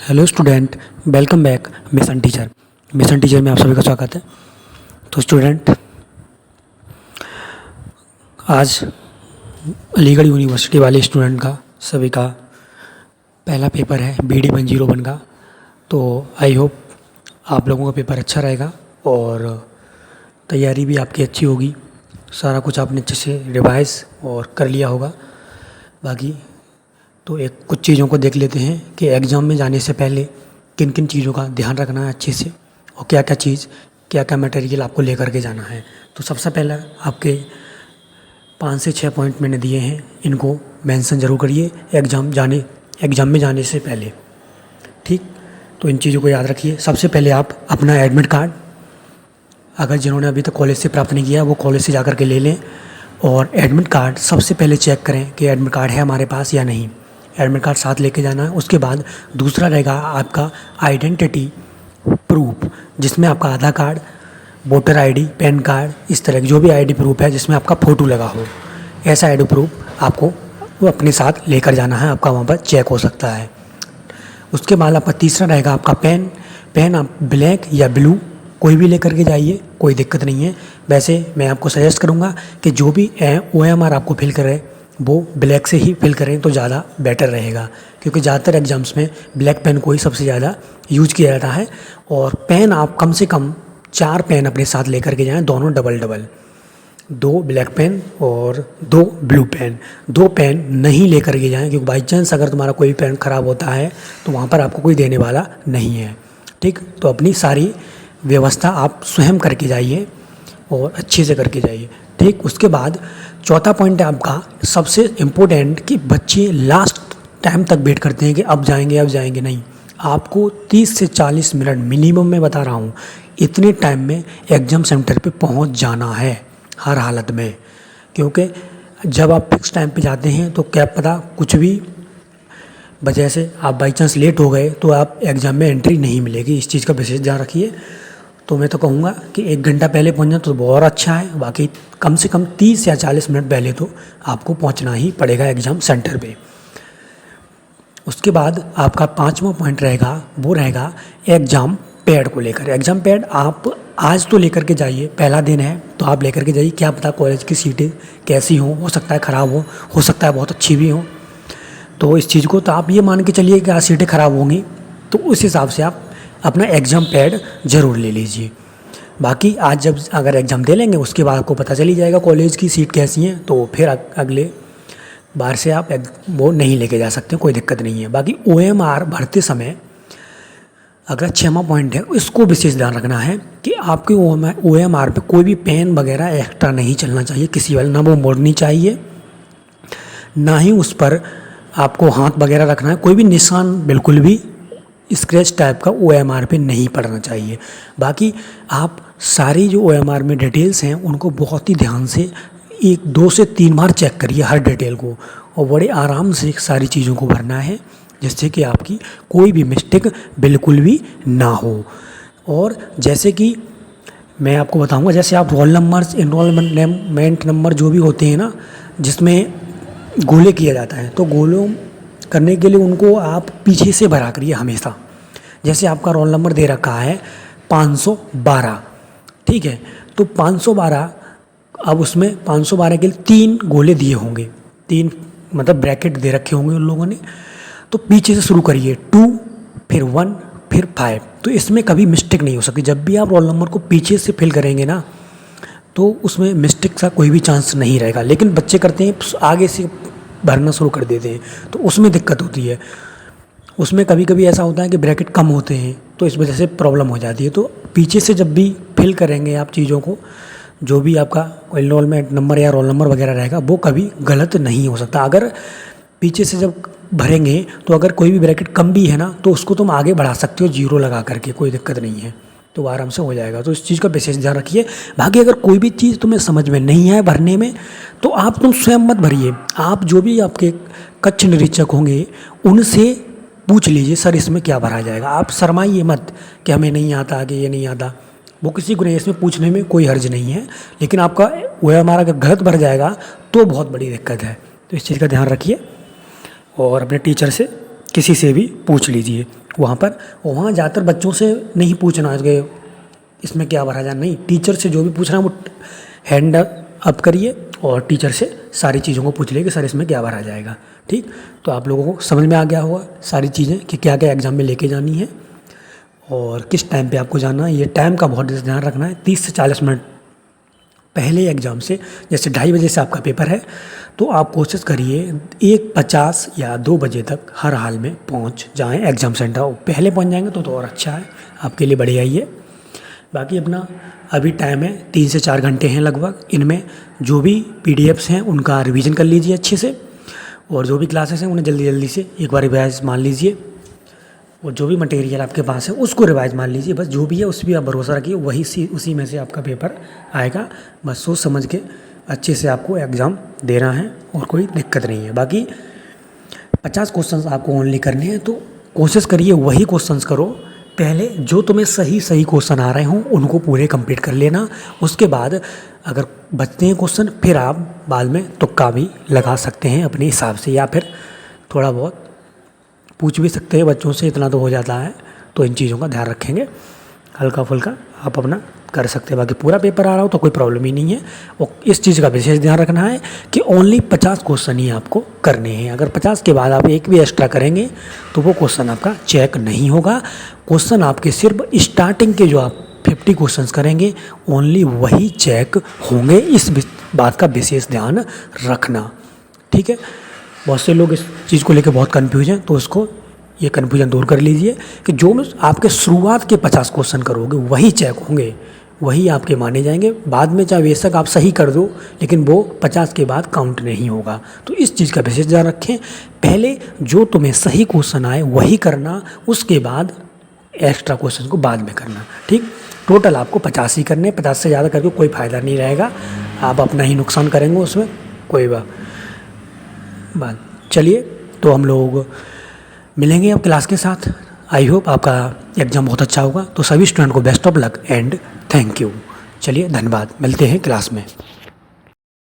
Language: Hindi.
Hello student, welcome back mission teacher. Mission teacher में आप सभी का स्वागत है। तो स्टूडेंट, आज अलीगढ़ यूनिवर्सिटी वाले स्टूडेंट का सभी का पहला पेपर है BD 101 का। तो आई होप आप लोगों का पेपर अच्छा रहेगा और तैयारी भी आपकी अच्छी होगी। सारा कुछ आपने अच्छे से रिवाइज और कर लिया होगा। बाकी तो एक कुछ चीज़ों को देख लेते हैं कि एग्ज़ाम में जाने से पहले किन किन चीज़ों का ध्यान रखना है अच्छे से, और क्या क्या मटेरियल आपको लेकर के जाना है। तो सबसे पहला आपके 5 से 6 पॉइंट मैंने दिए हैं, इनको मेंशन ज़रूर करिए एग्ज़ाम में जाने से पहले। ठीक, तो इन चीज़ों को याद रखिए। सबसे पहले आप अपना एडमिट कार्ड, अगर जिन्होंने अभी तक कॉलेज से प्राप्त नहीं किया वो कॉलेज से जा कर के ले लें, और एडमिट कार्ड सबसे पहले चेक करें कि एडमिट कार्ड है हमारे पास या नहीं। एडमिट कार्ड साथ लेके जाना है। उसके बाद दूसरा रहेगा आपका आइडेंटिटी प्रूफ, जिसमें आपका Aadhaar card, voter ID, PAN card, इस तरह की जो भी आईडी प्रूफ है जिसमें आपका फ़ोटो लगा हो, ऐसा आईडी प्रूफ आपको वो अपने साथ लेकर जाना है। आपका वहाँ पर चेक हो सकता है। उसके बाद आपका तीसरा रहेगा आपका पेन आप ब्लैक या ब्लू कोई भी लेकर के जाइए, कोई दिक्कत नहीं है। वैसे मैं आपको सजेस्ट करूँगा कि जो भी OMR आपको फिल करें वो ब्लैक से ही फिल करें तो ज़्यादा बेटर रहेगा, क्योंकि ज़्यादातर एग्ज़ाम्स में ब्लैक पेन को ही सबसे ज़्यादा यूज किया जाता है। और पेन आप कम से कम 4 पेन अपने साथ लेकर के जाएं, दोनों डबल डबल, 2 ब्लैक पेन और 2 ब्लू पेन। 2 पेन नहीं लेकर के जाएं, क्योंकि बाई चांस अगर तुम्हारा कोई पेन ख़राब होता है तो वहाँ पर आपको कोई देने वाला नहीं है। ठीक, तो अपनी सारी व्यवस्था आप स्वयं करके जाइए और अच्छे से करके जाइए। ठीक, उसके बाद चौथा पॉइंट है आपका सबसे इम्पोर्टेंट, कि बच्चे लास्ट टाइम तक वेट करते हैं कि अब जाएंगे। नहीं, आपको 30 से 40 मिनट मिनिमम मैं बता रहा हूँ, इतने टाइम में एग्ज़ाम सेंटर पे पहुँच जाना है हर हालत में। क्योंकि जब आप फिक्स टाइम पे जाते हैं तो क्या पता कुछ भी वजह से आप बाई चांस लेट हो गए तो आप एग्ज़ाम में एंट्री नहीं मिलेगी। इस चीज़ का विशेष ध्यान रखिए। तो मैं तो कहूँगा कि 1 घंटा पहले पहुँच जाए तो बहुत अच्छा है। बाकी कम से कम 30 या 40 मिनट पहले तो आपको पहुँचना ही पड़ेगा एग्ज़ाम सेंटर पे। उसके बाद आपका 5वां पॉइंट रहेगा, वो रहेगा एग्ज़ाम पैड को लेकर। एग्ज़ाम पैड आप आज तो लेकर के जाइए, पहला दिन है तो आप लेकर के जाइए। क्या पता कॉलेज की सीटें कैसी हों, हो सकता है ख़राब हो सकता है बहुत अच्छी भी हों। तो इस चीज़ को तो आप ये मान के चलिए कि आज सीटें ख़राब होंगी, तो उस हिसाब से आप अपना एग्ज़ाम पैड ज़रूर ले लीजिए। बाकी आज जब अगर एग्ज़ाम दे लेंगे उसके बाद आपको पता चल ही जाएगा कॉलेज की सीट कैसी हैं, तो फिर अगले बार से आप वो नहीं लेके जा सकते, कोई दिक्कत नहीं है। बाकी OMR भरते समय अगला 6वां पॉइंट है, इसको विशेष ध्यान रखना है कि आपके OMR पे कोई भी पेन वगैरह एक्स्ट्रा नहीं चलना चाहिए किसी वाले, ना वो मोड़नी चाहिए, ना ही उस पर आपको हाथ वगैरह रखना है। कोई भी निशान बिल्कुल भी स्क्रैच टाइप का OMR पे नहीं पड़ना चाहिए। बाकी आप सारी जो OMR में डिटेल्स हैं उनको बहुत ही ध्यान से 2 से 3 बार चेक करिए हर डिटेल को, और बड़े आराम से सारी चीज़ों को भरना है, जिससे कि आपकी कोई भी मिस्टेक बिल्कुल भी ना हो। और जैसे कि मैं आपको बताऊंगा, जैसे आप रोल नंबर्स, इनरोलमेंट नंबर जो भी होते हैं ना, जिसमें गोले किया जाता है, तो गोलों करने के लिए उनको आप पीछे से भरा करिए हमेशा। जैसे आपका रोल नंबर दे रखा है 512, ठीक है, तो 512, अब उसमें 512 के लिए 3 गोले दिए होंगे, 3 मतलब ब्रैकेट दे रखे होंगे उन लोगों ने। तो पीछे से शुरू करिए, 2 फिर 1 फिर 5। तो इसमें कभी मिस्टेक नहीं हो सकती। जब भी आप रोल नंबर को पीछे से फिल करेंगे ना, तो उसमें मिस्टेक का कोई भी चांस नहीं रहेगा। लेकिन बच्चे करते हैं आगे से भरना शुरू कर देते हैं, तो उसमें दिक्कत होती है। उसमें कभी कभी ऐसा होता है कि ब्रैकेट कम होते हैं, तो इस वजह से प्रॉब्लम हो जाती है। तो पीछे से जब भी फिल करेंगे आप चीज़ों को, जो भी आपका एनरोलमेंट नंबर या रोल नंबर वगैरह रहेगा वो कभी गलत नहीं हो सकता। अगर पीछे से जब भरेंगे तो अगर कोई भी ब्रैकेट कम भी है ना, तो उसको तुम आगे बढ़ा सकते हो 0 लगा करके, कोई दिक्कत नहीं है, तो आराम से हो जाएगा। तो इस चीज़ का विशेष ध्यान रखिए। बाकी अगर कोई भी चीज़ तुम्हें समझ में नहीं आए भरने में, तो तुम स्वयं मत भरिए। आप जो भी आपके कक्ष निरीक्षक होंगे उनसे पूछ लीजिए, सर इसमें क्या भरा जाएगा। आप शर्माइए मत कि हमें नहीं आता, कि ये नहीं आता। वो किसी को नहीं, इसमें पूछने में कोई हर्ज नहीं है। लेकिन आपका OMR अगर गलत भर जाएगा तो बहुत बड़ी दिक्कत है। तो इस चीज़ का ध्यान रखिए और अपने टीचर से किसी से भी पूछ लीजिए वहाँ पर। वहाँ ज़्यादातर बच्चों से नहीं पूछना है कि इसमें क्या भरा जाए, नहीं, टीचर से जो भी पूछना है वो हैंड अप करिए और टीचर से सारी चीज़ों को पूछ लिए कि सर इसमें क्या भरा जाएगा। ठीक, तो आप लोगों को समझ में आ गया होगा सारी चीज़ें कि क्या क्या एग्ज़ाम में लेके जानी है और किस टाइम पे आपको जाना है। ये टाइम का बहुत ध्यान रखना है। 30 से 40 मिनट पहले एग्ज़ाम से, जैसे 2:30 बजे से आपका पेपर है, तो आप कोशिश करिए 1:50 या 2 बजे तक हर हाल में पहुंच जाएं एग्ज़ाम सेंटर। पहले पहुंच जाएंगे तो और अच्छा है, आपके लिए बढ़िया ही है। बाकी अपना अभी टाइम है 3 से 4 घंटे हैं लगभग। इनमें जो भी पीडीएफ्स हैं उनका रिवीजन कर लीजिए अच्छे से, और जो भी क्लासेस हैं उन्हें जल्दी जल्दी से एक बार रिवाइज मान लीजिए, और जो भी मटेरियल आपके पास है उसको रिवाइज मान लीजिए। बस जो भी है उस पर आप भरोसा रखिए, वही उसी में से आपका पेपर आएगा। बस सोच समझ के अच्छे से आपको एग्ज़ाम देना है और कोई दिक्कत नहीं है। बाकी 50 क्वेश्चंस आपको ओनली करने हैं, तो कोशिश करिए वही क्वेश्चंस करो। पहले जो तुम्हें सही क्वेश्चन आ रहे हों उनको पूरे कंप्लीट कर लेना। उसके बाद अगर बचते हैं क्वेश्चन फिर आप बाद में तुक्का भी लगा सकते हैं अपने हिसाब से, या फिर थोड़ा बहुत पूछ भी सकते हैं बच्चों से, इतना तो हो जाता है। तो इन चीज़ों का ध्यान रखेंगे, हल्का फुल्का आप अपना कर सकते हैं। बाकी पूरा पेपर आ रहा हो तो कोई प्रॉब्लम ही नहीं है। और इस चीज़ का विशेष ध्यान रखना है कि ओनली 50 क्वेश्चन ही आपको करने हैं। अगर 50 के बाद आप एक भी एक्स्ट्रा करेंगे तो वो क्वेश्चन आपका चेक नहीं होगा। क्वेश्चन आपके सिर्फ स्टार्टिंग के जो आप 50 क्वेश्चंस करेंगे ओनली वही चेक होंगे। इस बात का विशेष ध्यान रखना, ठीक है। बहुत से लोग इस चीज़ को लेकर बहुत कन्फ्यूज हैं, तो उसको ये कन्फ्यूजन दूर कर लीजिए कि जो आपके शुरुआत के 50 क्वेश्चन करोगे वही चेक होंगे, वही आपके माने जाएंगे। बाद में चाहे बेशक आप सही कर दो लेकिन वो 50 के बाद काउंट नहीं होगा। तो इस चीज़ का विशेष ध्यान रखें। पहले जो तुम्हें सही क्वेश्चन आए वही करना, उसके बाद एक्स्ट्रा क्वेश्चन को बाद में करना। ठीक, टोटल आपको 50 ही करने, 50 से ज़्यादा करके कोई फ़ायदा नहीं रहेगा, आप अपना ही नुकसान करेंगे उसमें, कोई बात। चलिए, तो हम लोग मिलेंगे अब क्लास के साथ। आई होप आपका एग्ज़ाम बहुत अच्छा होगा। तो सभी स्टूडेंट को best of luck and thank you. चलिए, धन्यवाद, मिलते हैं क्लास में।